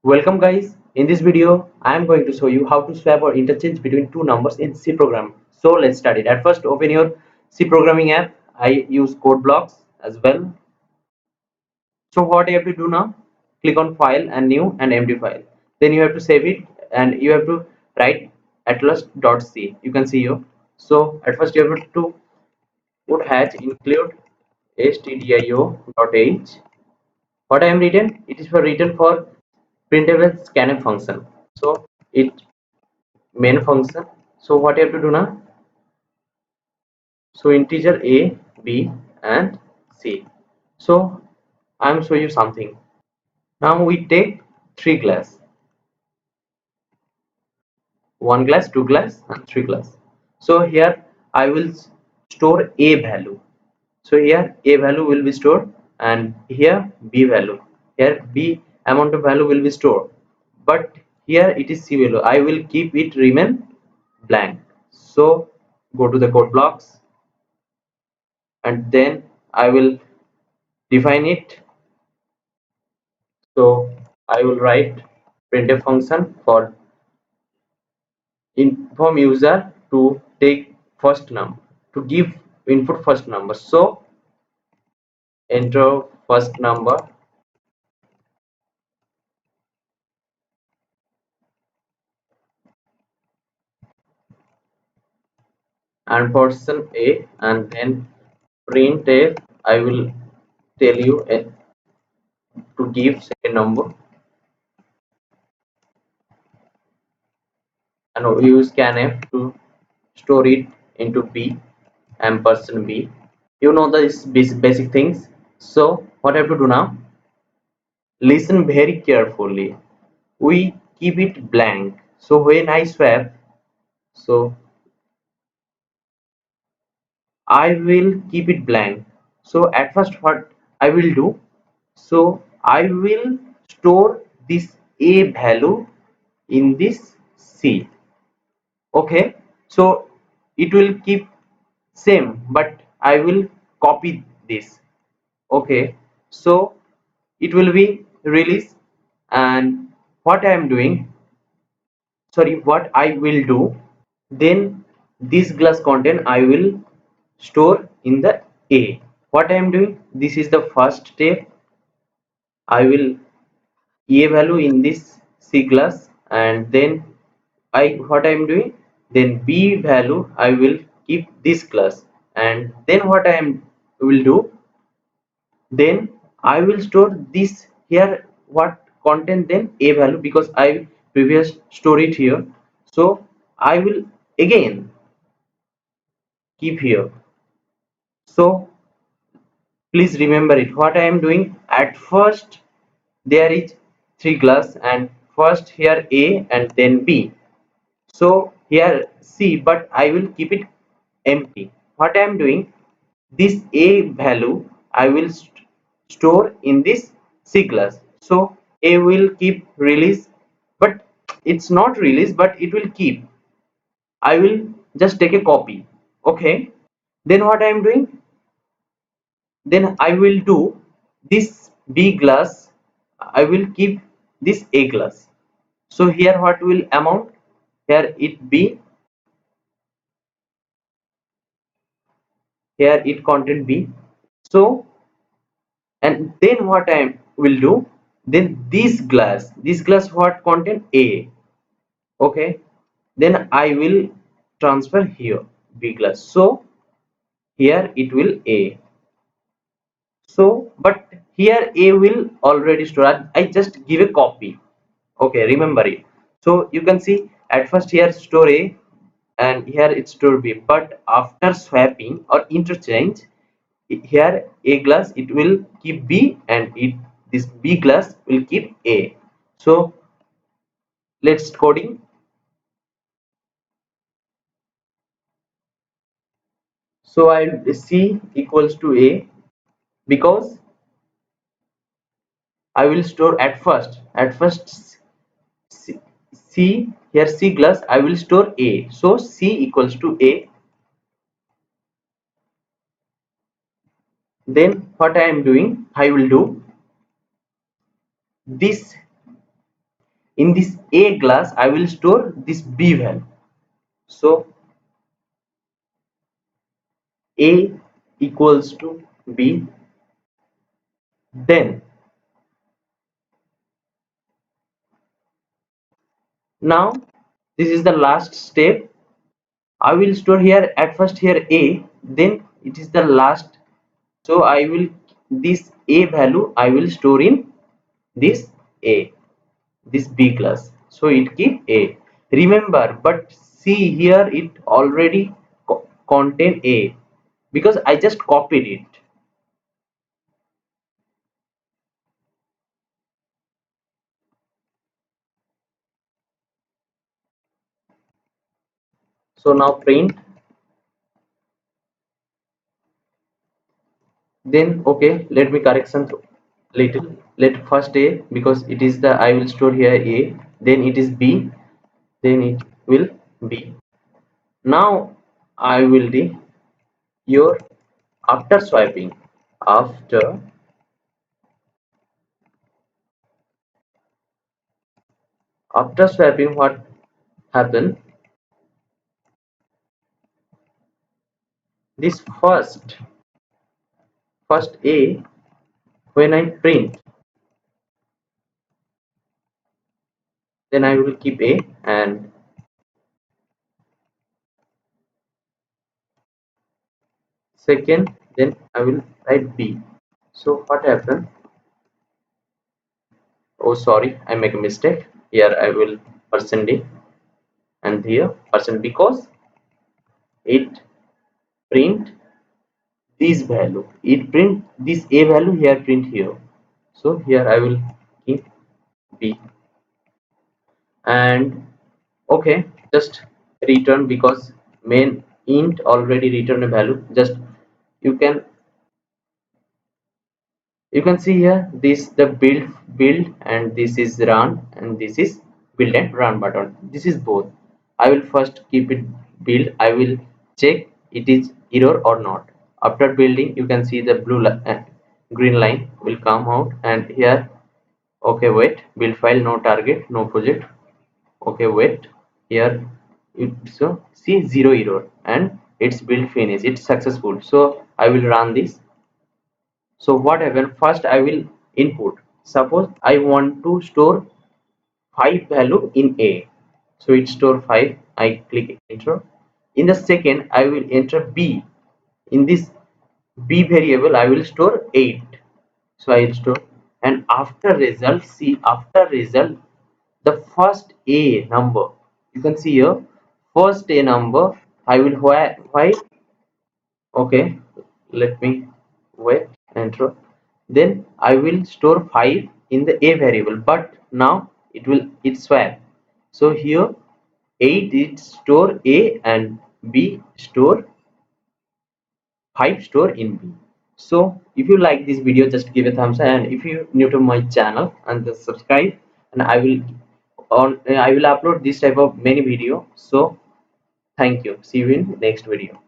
Welcome guys. In this video, I am going to show you how to swap or interchange between two numbers in C program. So let's start it. At first, open your C programming app. I use code blocks as well. So what you have to do now? Click on file and new and empty file. Then you have to save it and you have to write atlas.c. You can see here. So at first you have to put hash include stdio.h. What I am written? It is for written for printable scanf function. So it main function. So what you have to do now? So integer a, b and c. So I am show you something. Now we take three glass, one glass, two glass and three glass. So here I will store a value. So here a value will be stored and here b value. Here b amount of value will be stored. But here it is c value. I will keep it remain blank. So go to the code blocks and then I will define it. So I will write printf function for inform user to take first number, to give input first number. So enter first number and person a, and then printf I will tell you to give second number, and we use scanf to store it into b and person b. You know this basic things. So what I have to do now? Listen very carefully. We keep it blank. So when I swap, so I will keep it blank. So at first what I will do? So I will store this a value in this c. Okay. So it will keep same, but I will copy this. Okay. So it will be released, and what I am doing, sorry, what I will do, then this glass content I will store in the a. What I am doing, this is the first step. I will a value in this c glass, and then I what I am doing, then b value I will keep this class, and then what I am will do, then I will store this here what content, then a value, because I previous store it here. So I will again keep here. So please remember it. What I am doing, at first there is three glass, and first here a and then b. So here c, but I will keep it empty. What I am doing, this a value I will store in this c class. So a will keep release, but it's not release, but it will keep. I will just take a copy. Okay. Then what I am doing, then I will do this b glass. I will keep this a glass. So here what will amount? Here it b, here it content b. So and then what I will do, then this glass what content a. Okay, then I will transfer here b glass. So here it will a. So but here a will already store. I just give a copy. Okay, remember it. So you can see at first here store a and here it's store b, but after swapping or interchange, here a glass it will keep b, and it this b glass will keep a. So let's coding. So I c equals to a, because I will store at first c, here c glass I will store a. So c equals to a. Then what I am doing, I will do this in this A glass I will store this B value. So A equals to B. Then now this is the last step. I will store here at first here A, then it is the last. So I will this A value I will store in this A, this B class. So it keep A. Remember, but see here it already contain A because I just copied it. So now print, then okay, let me correction little. Let first A because it is the I will store here A, then it is B, then it will B. Now I will do your after swiping. After after swapping, what happened? This first A, when I print, then I will keep A, and second, then I will write B. So what happened? Oh sorry, I make a mistake. Here I will percent D and here percent, because it print this value. It print this A value here, print here. So here I will keep B, and okay, just return because main int already return a value. Just you can see here this the build and this is run, and this is build and run button. This is both. I will first keep it build. I will check it is error or not. After building you can see the green line will come out, and here okay wait, build file, no target, no project. Okay wait, here it, so see zero error and it's build finish, it's successful. So I will run this. So what happened, first I will input, suppose I want to store 5 value in A, so it store 5. I click enter. In the second I will enter B. In this B variable I will store 8, so I will store. And after result, see after result, the first A number, you can see here first A number I will why okay, let me wait, enter. Then I will store 5 in the A variable, but now it swap. So here 8 it store A and B store 5 store in B. So if you like this video, just give a thumbs up, and if you new to my channel, and just subscribe, and I will upload this type of many video. So thank you, see you in next video.